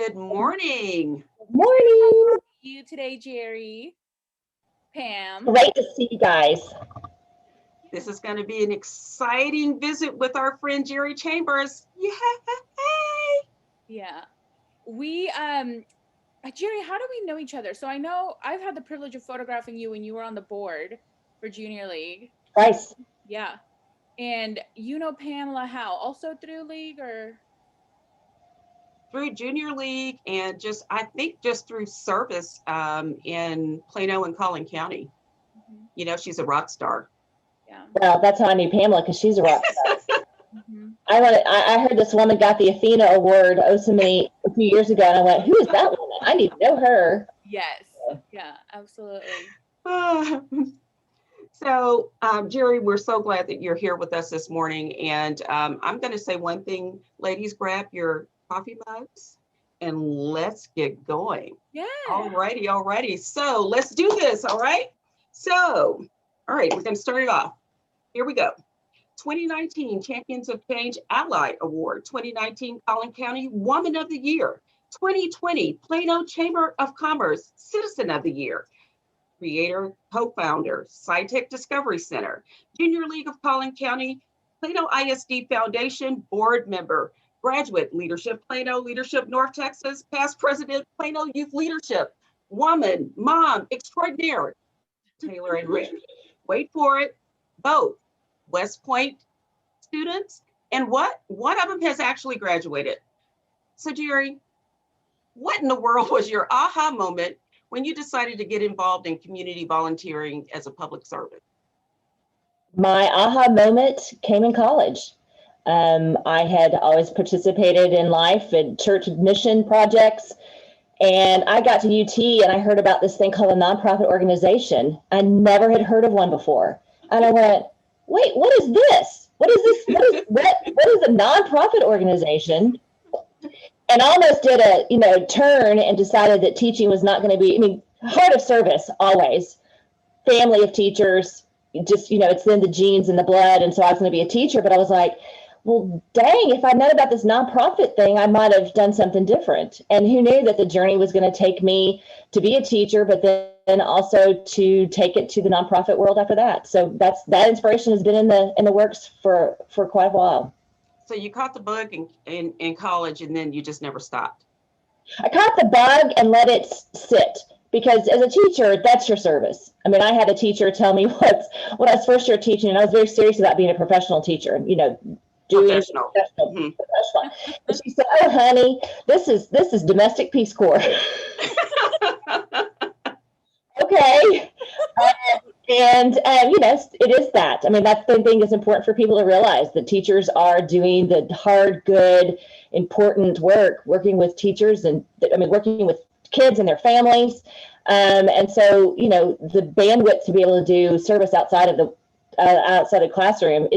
Good morning. Morning. How are you today, Jeri? Pam? Great to see you guys. This is going to be an exciting visit with our friend Jeri Chambers. Yay! Yeah. Jeri, how do we know each other? So I know I've had the privilege of photographing you when you were on the board for Junior League. Nice. Yeah. And you know Pamela how? Also through League or? Through Junior League and I think just through service in Plano and Collin County. Mhm. You know, she's a rock star. Yeah. Well, that's how I knew Pamela, because she's a rock star. Mhm. I heard this woman got the Athena Award a few years ago, and I went, "Who is that woman? I need to know her." Yes. Yeah, absolutely. So, Jeri, we're so glad that you're here with us this morning. And I'm going to say one thing, ladies, grab your coffee mugs and let's get going. Yeah. All righty. So let's do this. All right. So, all right, we're going to start it off. Here we go. 2019 Champions of Change Ally Award, 2019 Collin County Woman of the Year, 2020 Plano Chamber of Commerce Citizen of the Year, creator, co-founder, SciTech Discovery Center, Junior League of Collin County, Plano ISD Foundation board member, graduate leadership, Plano Leadership North Texas, past president, Plano Youth Leadership, woman, mom, extraordinaire, Taylor and Rick. Wait for it, both West Point students, and one of them has actually graduated. So Jeri, what in the world was your aha moment when you decided to get involved in community volunteering as a public servant? My aha moment came in college. I had always participated in life in church mission projects, and I got to UT and I heard about this thing called a nonprofit organization. I never had heard of one before, and I went, "Wait, what is this? What is this? What is a nonprofit organization?" And almost did a turn and decided that teaching was not going to be. I mean, heart of service always. Family of teachers, just it's in the genes and the blood, and so I was going to be a teacher. But I was like, well, dang, if I'd known about this nonprofit thing, I might have done something different. And who knew that the journey was going to take me to be a teacher, but then also to take it to the nonprofit world after that. So that inspiration has been in the works for quite a while. So you caught the bug in college and then you just never stopped. I caught the bug and let it sit, because as a teacher, that's your service. I mean, I had a teacher tell me when I was first year teaching, and I was very serious about being a professional teacher, Professional. Professional. And she said, "Oh, honey, this is domestic Peace Corps." Okay. And it is that. I mean, that's the thing that's important for people to realize, that teachers are doing the hard, good, important work, working with teachers and working with kids and their families. And so, the bandwidth to be able to do service outside of the classroom,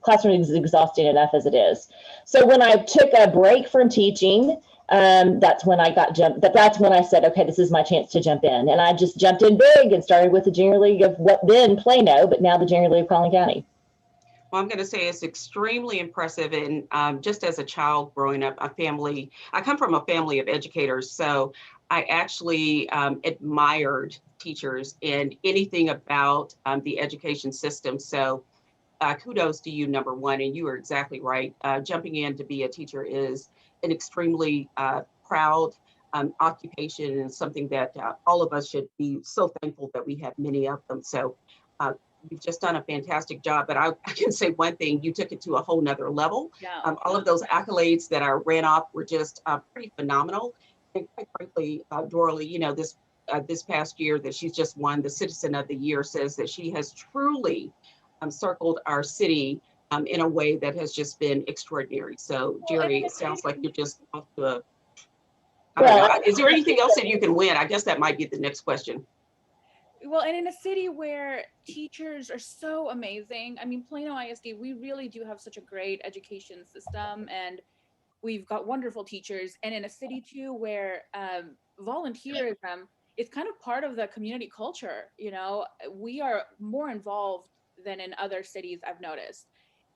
classroom is exhausting enough as it is. So when I took a break from teaching, that's when that's when I said, okay, this is my chance to jump in. And I just jumped in big and started with the Junior League of what then Plano, but now the Junior League of Collin County. Well, I'm going to say it's extremely impressive. And just as a child growing up, I come from a family of educators. So I actually admired teachers and anything about the education system. So kudos to you, number one. And you are exactly right. Jumping in to be a teacher is an extremely proud occupation, and something that all of us should be so thankful that we have many of them. So you've just done a fantastic job. But I can say one thing, you took it to a whole nother level. Yeah. All of those accolades that I ran off were just pretty phenomenal. And quite frankly, Dorly, this past year that she's just won the Citizen of the Year says that she has truly circled our city in a way that has just been extraordinary. So, Jeri, it sounds like you're just off to a, I don't know. Is there anything else that you can win? I guess that might be the next question. Well, and in a city where teachers are so amazing, I mean, Plano ISD, we really do have such a great education system, and we've got wonderful teachers. And in a city too, where volunteerism is kind of part of the community culture, we are more involved than in other cities, I've noticed.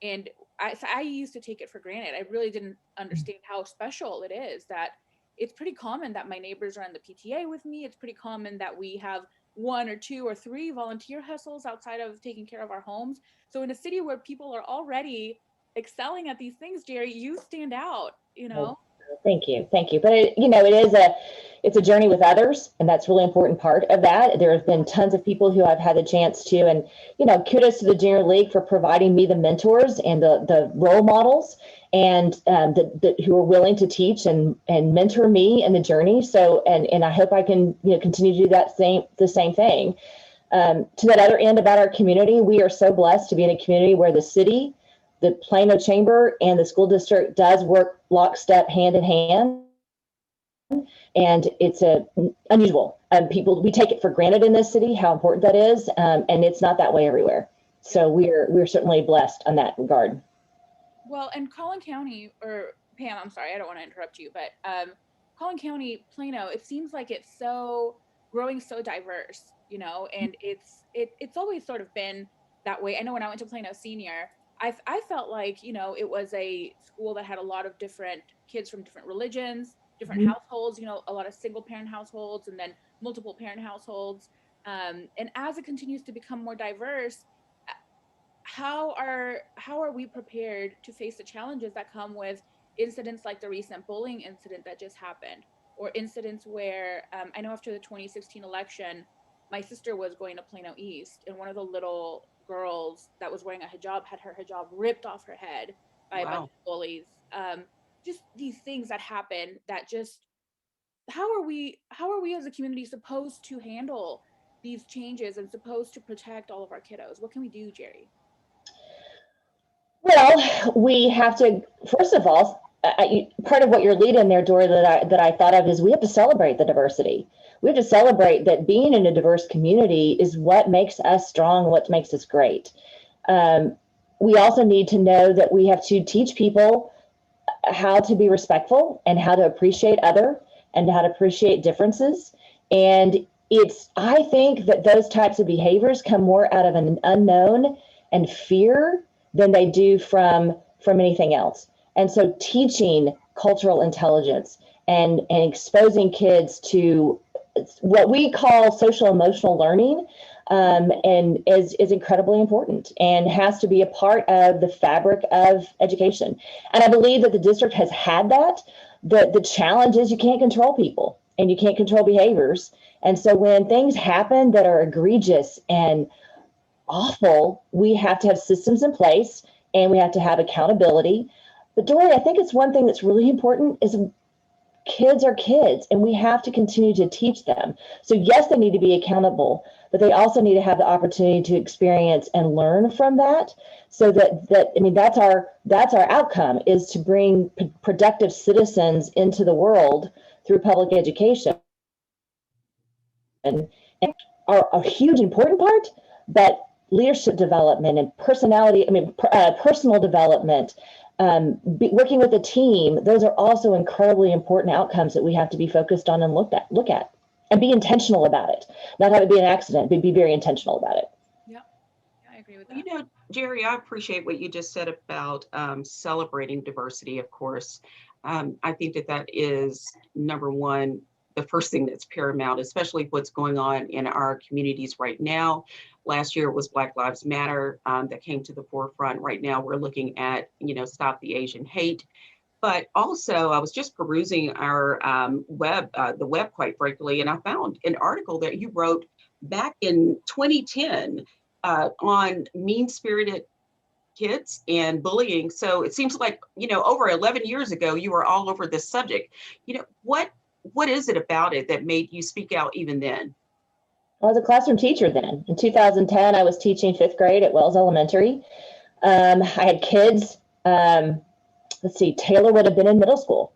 And I used to take it for granted. I really didn't understand how special it is that it's pretty common that my neighbors are in the PTA with me. It's pretty common that we have 1 or 2 or 3 volunteer hustles outside of taking care of our homes. So in a city where people are already excelling at these things, Jeri, you stand out, you know? Thank you. Thank you. But it's a journey with others, and that's a really important part of that. There have been tons of people who I've had the chance to, and, kudos to the Junior League for providing me the mentors and the role models, and who are willing to teach and mentor me in the journey. So, and I hope I can, continue to do the same thing. To that other end about our community, we are so blessed to be in a community where the city, the Plano Chamber, and the school district does work lockstep, hand in hand. And it's unusual. We take it for granted in this city how important that is, and it's not that way everywhere. So we're certainly blessed on that regard. Well, and Collin County, or Pam, I'm sorry, I don't want to interrupt you, but Collin County, Plano, it seems like it's growing so diverse, and it's always sort of been that way. I know when I went to Plano Senior, I felt like, it was a school that had a lot of different kids from different religions, different households, a lot of single parent households, and then multiple parent households. And as it continues to become more diverse, how are we prepared to face the challenges that come with incidents like the recent bullying incident that just happened, or incidents where I know after the 2016 election, my sister was going to Plano East, and one of the little girls that was wearing a hijab had her hijab ripped off her head by a bunch of bullies. Just these things that happen that just, how are we as a community supposed to handle these changes and supposed to protect all of our kiddos? What can we do, Jeri? Well, we have to, first of all, part of what you're leading there, Dorly, that I thought of is we have to celebrate the diversity. We have to celebrate that being in a diverse community is what makes us strong, what makes us great. We also need to know that we have to teach people how to be respectful and how to appreciate other and how to appreciate differences. And I think that those types of behaviors come more out of an unknown and fear than they do from anything else. And so teaching cultural intelligence and exposing kids to what we call social emotional learning and is incredibly important and has to be a part of the fabric of education. And I believe that the district has had that. The challenge is you can't control people and you can't control behaviors. And so when things happen that are egregious and awful, we have to have systems in place and we have to have accountability. But Dorly, I think it's one thing that's really important is kids are kids and we have to continue to teach them. So yes, they need to be accountable, but they also need to have the opportunity to experience and learn from that. So that's our outcome, is to bring productive citizens into the world through public education. And are a huge important part, but leadership development and personal development, working with a team, those are also incredibly important outcomes that we have to be focused on and look at and be intentional about it. Not have it be an accident, but be very intentional about it. Yeah, I agree with that. Jeri, I appreciate what you just said about celebrating diversity, of course. I think that is number one, the first thing that's paramount, especially what's going on in our communities right now. Last year it was Black Lives Matter that came to the forefront. Right now we're looking at, Stop the Asian Hate. But also I was just perusing our the web, quite frankly, and I found an article that you wrote back in 2010 on mean-spirited kids and bullying. So it seems like, over 11 years ago, you were all over this subject. What is it about it that made you speak out even then? I was a classroom teacher then. In 2010, I was teaching 5th grade at Wells Elementary. I had kids, Taylor would have been in middle school.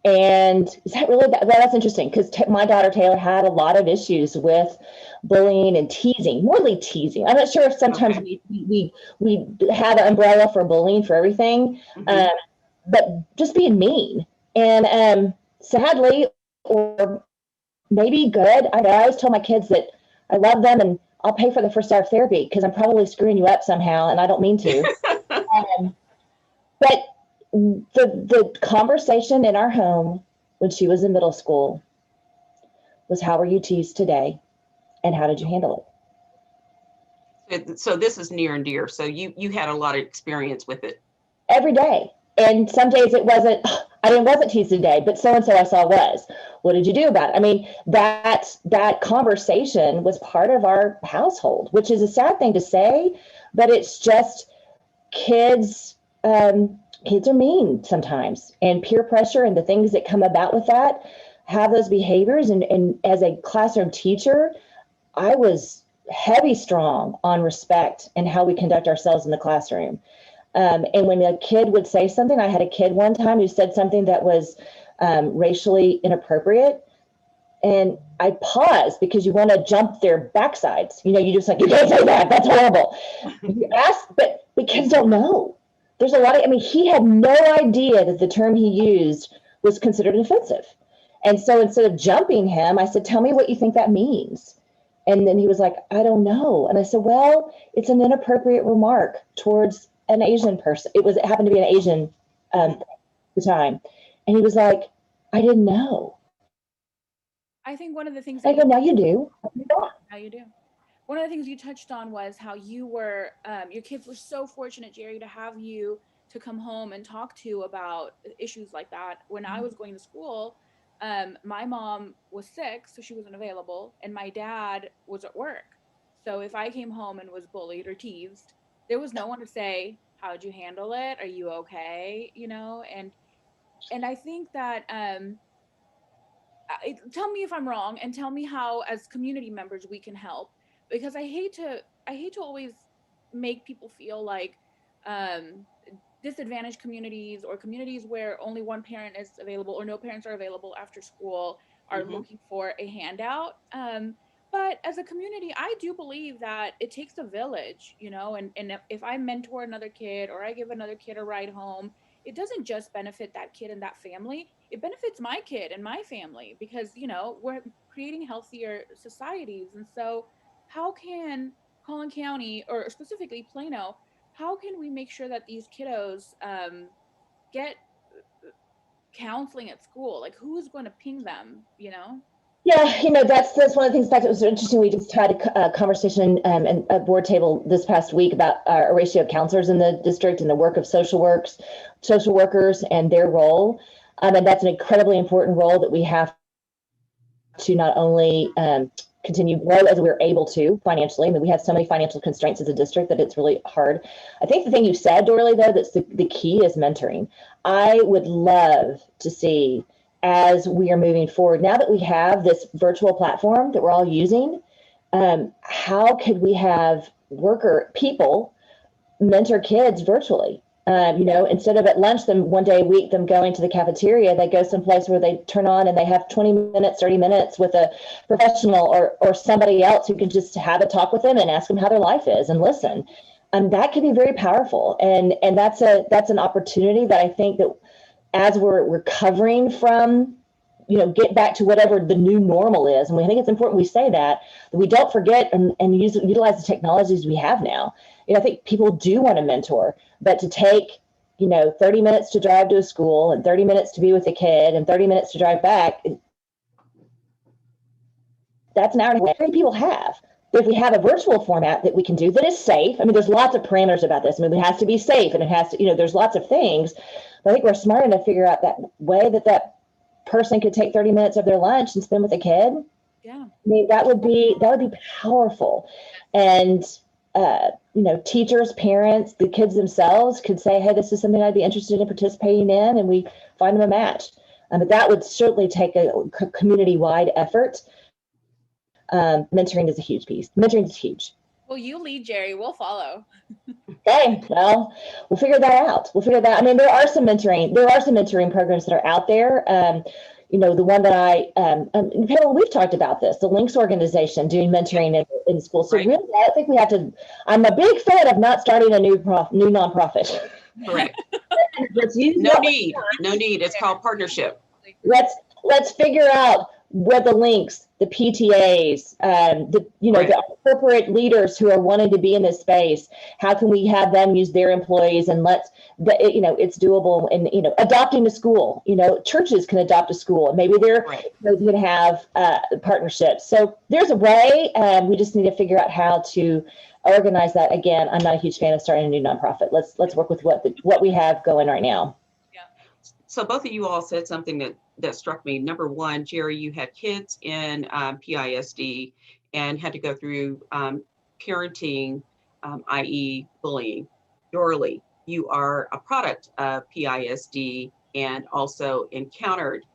And is that really bad? Well, that's interesting because my daughter Taylor had a lot of issues with bullying and teasing, morally teasing. I'm not sure if sometimes we have an umbrella for bullying for everything, but just being mean. And sadly, or maybe good, I always tell my kids that I love them and I'll pay for the first hour of therapy because I'm probably screwing you up somehow and I don't mean to. But the conversation in our home when she was in middle school was, how were you teased today? And how did you handle it? So this is near and dear. So you had a lot of experience with it. Every day. And some days it wasn't, wasn't teased today, but so-and-so I saw was. What did you do about it? I mean, that conversation was part of our household, which is a sad thing to say, but it's just kids are mean sometimes, and peer pressure and the things that come about with that have those behaviors. And as a classroom teacher, I was heavy strong on respect and how we conduct ourselves in the classroom. And when a kid would say something, I had a kid one time who said something that was racially inappropriate. And I paused, because you want to jump their backsides. You just like, you can't say that. That's horrible. You ask, but kids don't know. There's a lot of, he had no idea that the term he used was considered offensive. And so instead of jumping him, I said, tell me what you think that means. And then he was like, I don't know. And I said, well, it's an inappropriate remark towards an Asian person. It happened to be an Asian at the time. And he was like, I didn't know. I think one of the things I go, now you do. Now you do. One of the things you touched on was how you were, your kids were so fortunate, Jeri, to have you to come home and talk to about issues like that. When I was going to school, my mom was sick, so she wasn't available, and my dad was at work. So if I came home and was bullied or teased, there was no one to say, how'd you handle it? Are you okay? And I think that, tell me if I'm wrong, and tell me how, as community members, we can help, because I hate to always make people feel like disadvantaged communities, or communities where only one parent is available or no parents are available after school, are looking for a handout. But as a community, I do believe that it takes a village, and if I mentor another kid, or I give another kid a ride home, it doesn't just benefit that kid and that family. It benefits my kid and my family, because, we're creating healthier societies. And so how can Collin County, or specifically Plano, how can we make sure that these kiddos get counseling at school? Like, who's going to ping them, Yeah, that's one of the things that was interesting. We just had a conversation and a board table this past week about a ratio of counselors in the district and the work of social workers and their role. And that's an incredibly important role that we have to not only continue to grow as we're able to financially. We have so many financial constraints as a district that it's really hard. I think the thing you said, Dorly, though, that's the key is mentoring. I would love to see, as we are moving forward, now that we have this virtual platform that we're all using, how could we have people mentor kids virtually? Instead of at lunch, them one day a week, them going to the cafeteria, they go someplace where they turn on and they have 20 minutes, 30 minutes with a professional or somebody else who can just have a talk with them and ask them how their life is and listen. That can be very powerful. And that's an opportunity that I think that as we're recovering from, get back to whatever the new normal is. And I think it's important we say that we don't forget and utilize the technologies we have now. I think people do want to mentor, but to take, 30 minutes to drive to a school and 30 minutes to be with a kid and 30 minutes to drive back, that's an hour and a half people have. But if we have a virtual format that we can do that is safe, there's lots of parameters about this. It has to be safe, and it has to, there's lots of things. But I think we're smart enough to figure out that way that person could take 30 minutes of their lunch and spend with a kid. Yeah. That would be powerful. And teachers, parents, the kids themselves could say, hey, this is something I'd be interested in participating in, and we find them a match. But that would certainly take a community-wide effort. Mentoring is a huge piece. Mentoring is huge. Well, you lead, Jeri. We'll follow. Okay, well, we'll figure that out. There are some mentoring programs that are out there. The one that Pamela, we've talked about this, the Links organization doing mentoring in schools. So really, I think we have to, I'm a big fan of not starting a new nonprofit. Correct. Let's use No need. It's called partnership. Let's figure out where the links, the PTAs, Right. the corporate leaders who are wanting to be in this space, how can we have them use their employees and it's doable. And, adopting a school, churches can adopt a school, and maybe they're Right. going to have partnerships. So there's a way, we just need to figure out how to organize that. Again, I'm not a huge fan of starting a new nonprofit. Let's work with what we have going right now. So both of you all said something that struck me. Number one, Jeri, you had kids in PISD and had to go through parenting, i.e. bullying. Dorly, you are a product of PISD and also encountered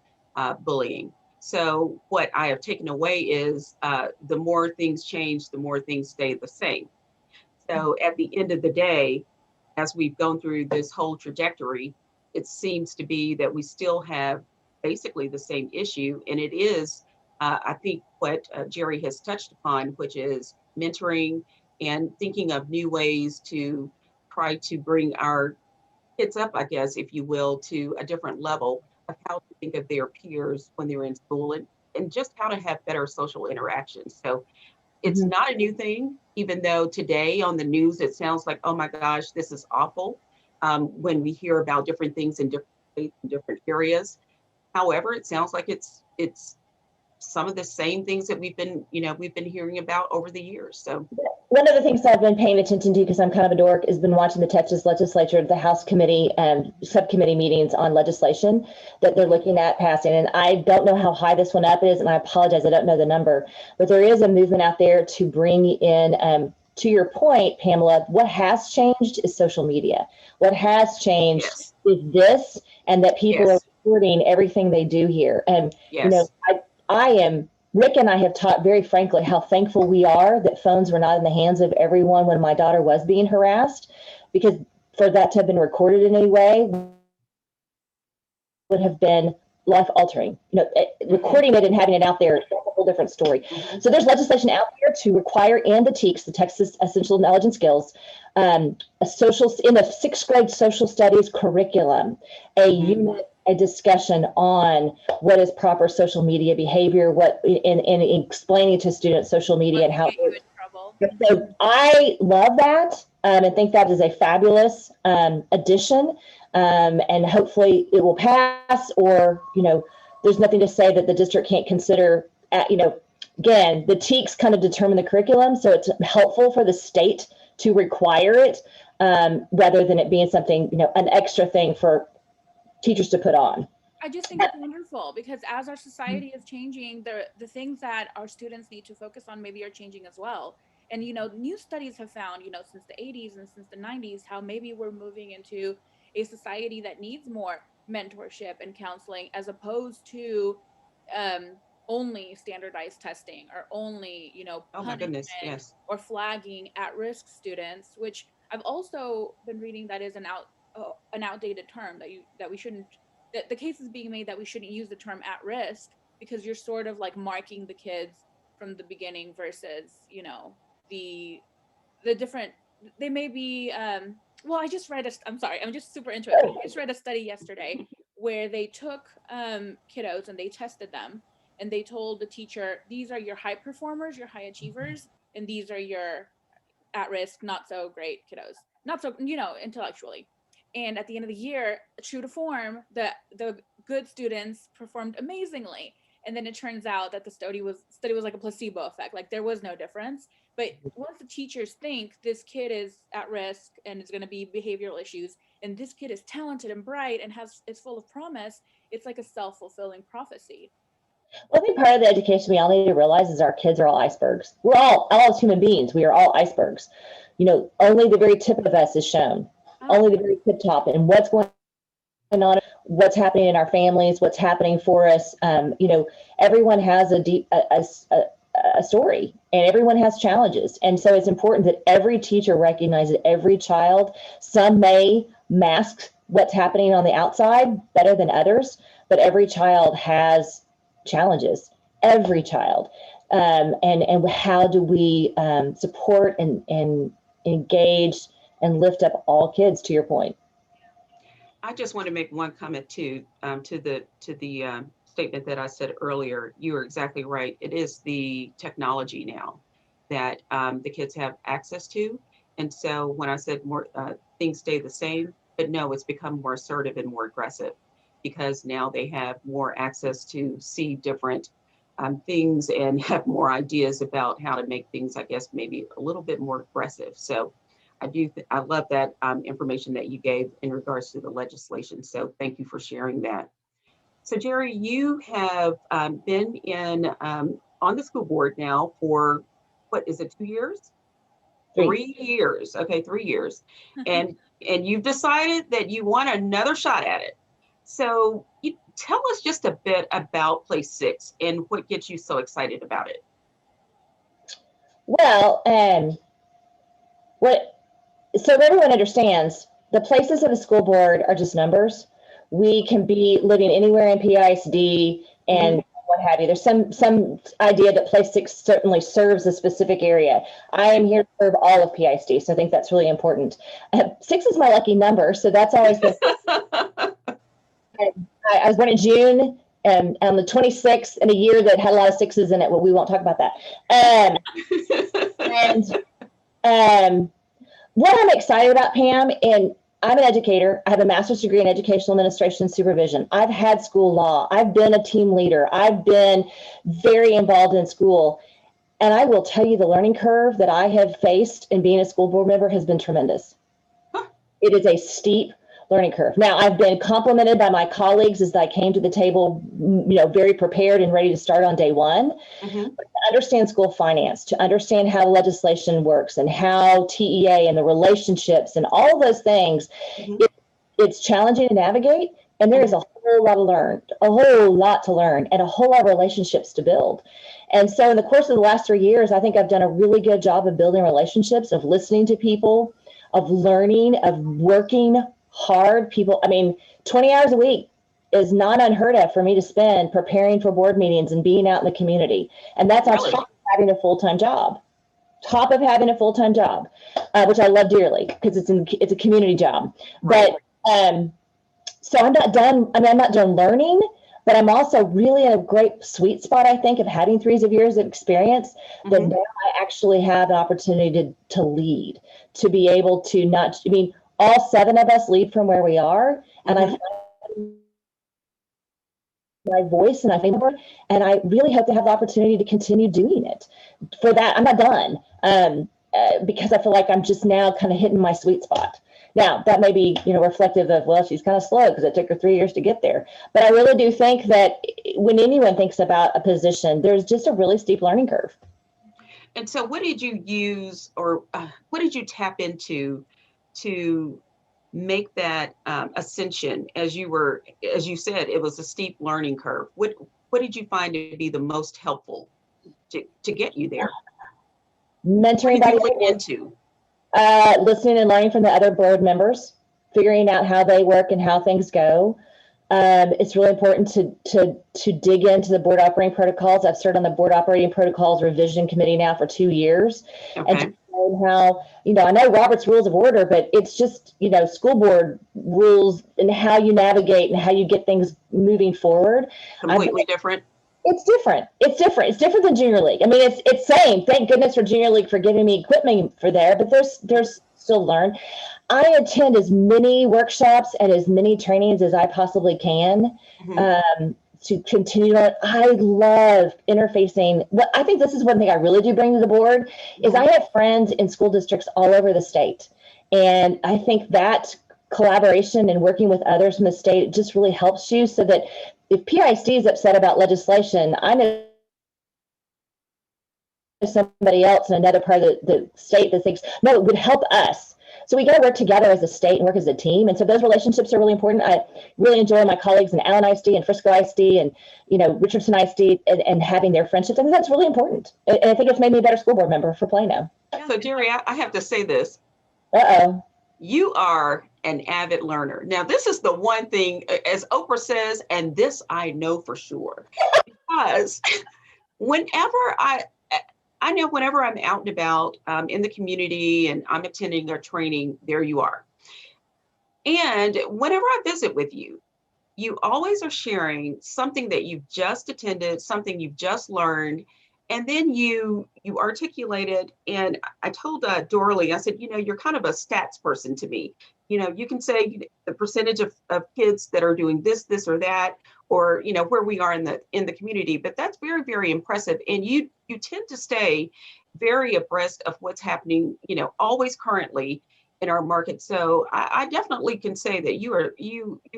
bullying. So what I have taken away is the more things change, the more things stay the same. So at the end of the day, as we've gone through this whole trajectory, it seems to be that we still have basically the same issue. And it is, I think, what Jeri has touched upon, which is mentoring and thinking of new ways to try to bring our kids up, I guess, if you will, to a different level of how to think of their peers when they're in school, and just how to have better social interactions. So it's not a new thing, even though today on the news, it sounds like, oh my gosh, this is awful. When we hear about different things in different states and different areas. However, it sounds like it's some of the same things that we've been hearing about over the years. So one of the things I've been paying attention to, because I'm kind of a dork, has been watching the Texas legislature, the House committee and subcommittee meetings on legislation that they're looking at passing. And I don't know how high this one up is, and I apologize, I don't know the number, but there is a movement out there to bring in, to your point, Pamela, what has changed is social media. What has changed yes, is this, and that people yes, are recording everything they do here. And, yes, Rick and I have taught very frankly how thankful we are that phones were not in the hands of everyone when my daughter was being harassed, because for that to have been recorded in any way would have been life altering. Recording it and having it out there is a whole different story. So there's legislation out there to require in the TEKS, the Texas Essential Knowledge and Skills, in the 6th grade social studies curriculum, a discussion on what is proper social media behavior, what in explaining to students social media and how. So I love that, and think that is a fabulous addition, and hopefully it will pass. Or there's nothing to say that the district can't consider. Again, the TEKS kind of determine the curriculum, so it's helpful for the state to require it, rather than it being something an extra thing for teachers to put on. I just think it's wonderful, because as our society is changing, the things that our students need to focus on maybe are changing as well. And new studies have found, since the 80s and since the 90s, how maybe we're moving into a society that needs more mentorship and counseling, as opposed to only standardized testing, or only oh my goodness, punishment, yes, or flagging at-risk students, which I've also been reading that is an outdated term, that we shouldn't. The case is being made that we shouldn't use the term at risk, because you're sort of like marking the kids from the beginning, versus the different, they may be well, I just read I'm sorry, I'm just super into it. I just read a study yesterday where they took kiddos and they tested them, and they told the teacher, these are your high performers, your high achievers, and these are your at risk, not so great kiddos, not so intellectually. And at the end of the year, true to form, the good students performed amazingly. And then it turns out that the study was like a placebo effect. Like, there was no difference. But once the teachers think this kid is at risk and is going to be behavioral issues, and this kid is talented and bright and is full of promise, it's like a self-fulfilling prophecy. Well, I think part of the education we all need to realize is our kids are all icebergs. We're all as human beings, we are all icebergs. Only the very tip of us is shown. Only the very tip top, and what's going on, what's happening in our families, what's happening for us. Everyone has a story, and everyone has challenges. And so it's important that every teacher recognizes every child. Some may mask what's happening on the outside better than others, but every child has challenges, every child. And how do we support and engage and lift up all kids, to your point? I just want to make one comment too, to the statement that I said earlier. You are exactly right. It is the technology now that the kids have access to. And so when I said more things stay the same, but no, it's become more assertive and more aggressive because now they have more access to see different things and have more ideas about how to make things, I guess, maybe a little bit more aggressive. So I love that information that you gave in regards to the legislation. So thank you for sharing that. So Jeri, you have been on the school board now for, what is it, 2 years? 3 years. Okay, 3 years. And you've decided that you want another shot at it. So you tell us just a bit about Place 6 and what gets you so excited about it. Well, so everyone understands, the places of the school board are just numbers. We can be living anywhere in PISD and what have you. There's some idea that Place 6 certainly serves a specific area. I am here to serve all of PISD, so I think that's really important. 6 is my lucky number, so that's always been. I was born in June, and on the 26th, in a year that had a lot of 6s in it. Well, we won't talk about that. What I'm excited about, Pam, and I'm an educator. I have a master's degree in educational administration and supervision. I've had school law. I've been a team leader. I've been very involved in school. And I will tell you, the learning curve that I have faced in being a school board member has been tremendous. It is a steep learning curve. Now, I've been complimented by my colleagues as I came to the table, very prepared and ready to start on day one. But to understand school finance, to understand how legislation works and how TEA and the relationships and all those things, it's challenging to navigate. And there is a whole lot to learn and a whole lot of relationships to build. And so in the course of the last 3 years, I think I've done a really good job of building relationships, of listening to people, of learning, of working hard. 20 hours a week is not unheard of for me to spend preparing for board meetings and being out in the community. And that's on top of having a full-time job. Which I love dearly because it's a community job. Right. But so I'm not done. I'm not done learning, but I'm also really in a great sweet spot, I think, of having 3 years of experience that now I actually have an opportunity to lead, to be able to all 7 of us lead from where we are, and I find my voice and I really hope to have the opportunity to continue doing it. For that, I'm not done because I feel like I'm just now kind of hitting my sweet spot. Now, that may be, reflective of, well, she's kind of slow because it took her 3 years to get there. But I really do think that when anyone thinks about a position, there's just a really steep learning curve. And so what did you use or what did you tap into to make that ascension? As you said, it was a steep learning curve. What did you find to be the most helpful to get you there? Mentoring. What did you look into? Listening and learning from the other board members, figuring out how they work and how things go. It's really important to dig into the board operating protocols. I've served on the board operating protocols revision committee now for 2 years. Okay. And to learn how, I know Robert's Rules of Order, but it's just, school board rules and how you navigate and how you get things moving forward. Completely different. It's different. It's different than junior league. It's same. Thank goodness for junior league for giving me equipment for there, but there's still learn. I attend as many workshops and as many trainings as I possibly can to continue on. I love interfacing. Well, I think this is one thing I really do bring to the board is I have friends in school districts all over the state. And I think that collaboration and working with others from the state just really helps you so that if PISD is upset about legislation, I know somebody else in another part of the state that thinks, no, it would help us. So we got to work together as a state and work as a team. And so those relationships are really important. I really enjoy my colleagues in Allen ISD and Frisco ISD and, Richardson ISD and having their friendships. I think that's really important. And I think it's made me a better school board member for Plano. So Jeri, I have to say this. You are an avid learner. Now, this is the one thing, as Oprah says, and this I know for sure, because whenever I know whenever I'm out and about in the community and I'm attending their training, there you are. And whenever I visit with you, you always are sharing something that you've just attended, something you've just learned, and then you articulate it. And I told Dorly, I said, you're kind of a stats person to me. You can say the percentage of kids that are doing this or that, or where we are in the community. But that's very, very impressive. And you tend to stay very abreast of what's happening, always currently in our market. So I definitely can say that you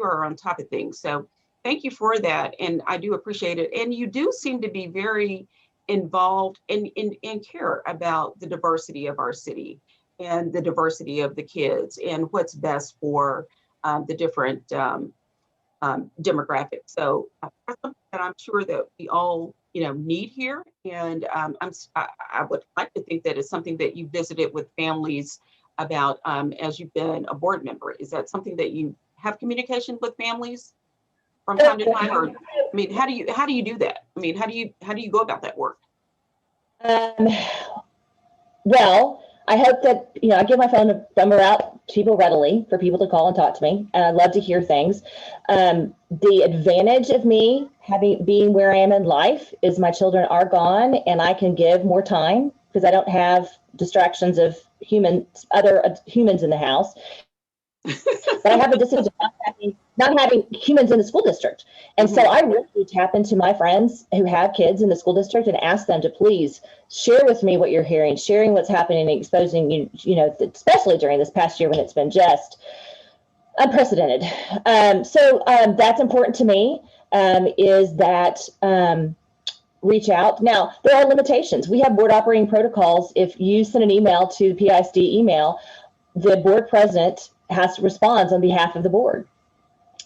are on top of things. So thank you for that. And I do appreciate it. And you do seem to be very involved and care about the diversity of our city and the diversity of the kids and what's best for the different demographics. So that's something that I'm sure that we all need here. And I would like to think that it's something that you visited with families about as you've been a board member. Is that something that you have communication with families from time to time? Or, I mean, how do you do that? I mean, how do you go about that work? Well, I hope that, I give my phone number out to people readily for people to call and talk to me. And I love to hear things. The advantage of me being where I am in life is my children are gone and I can give more time because I don't have distractions of other humans in the house. But I have a disadvantage of not having humans in the school district. And so I really tap into my friends who have kids in the school district and ask them to please share with me what you're hearing, sharing what's happening, and exposing, especially during this past year when it's been just unprecedented. So that's important to me, is that reach out. Now, there are limitations. We have board operating protocols. If you send an email to the PISD email, the board president has to respond on behalf of the board.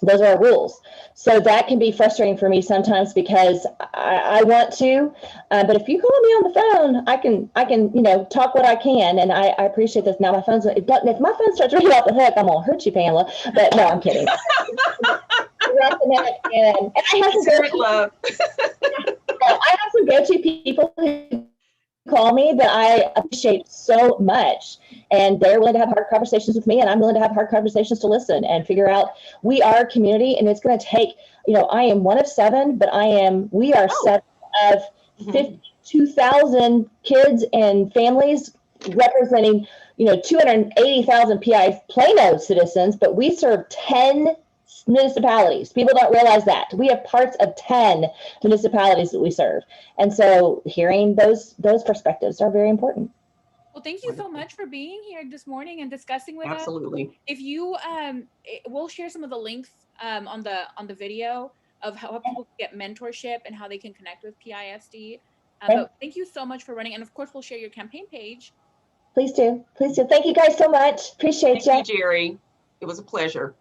Those are our rules. So that can be frustrating for me sometimes because I want to, but if you call me on the phone, I can talk what I can, and I appreciate this. Now my phone's, if my phone starts ringing off the hook, I'm gonna hurt you, Pamela. But no, I'm kidding. And I have some go-to people who call me that I appreciate so much, and they're willing to have hard conversations with me, and I'm willing to have hard conversations to listen and figure out. We are a community, and it's going to take, I am one of 7, but we are 7 of 52,000 kids and families representing, 280,000 Plano citizens, but we serve 10 municipalities. People don't realize that we have parts of 10 municipalities that we serve, and so hearing those perspectives are very important. Well, thank you so much for being here this morning and discussing with us. Absolutely. If you we'll share some of the links on the video of how people can get mentorship and how they can connect with PISD. But thank you so much for running, and of course we'll share your campaign page. Please do. Thank you guys so much. Appreciate you. Thank you, Jeri. It was a pleasure.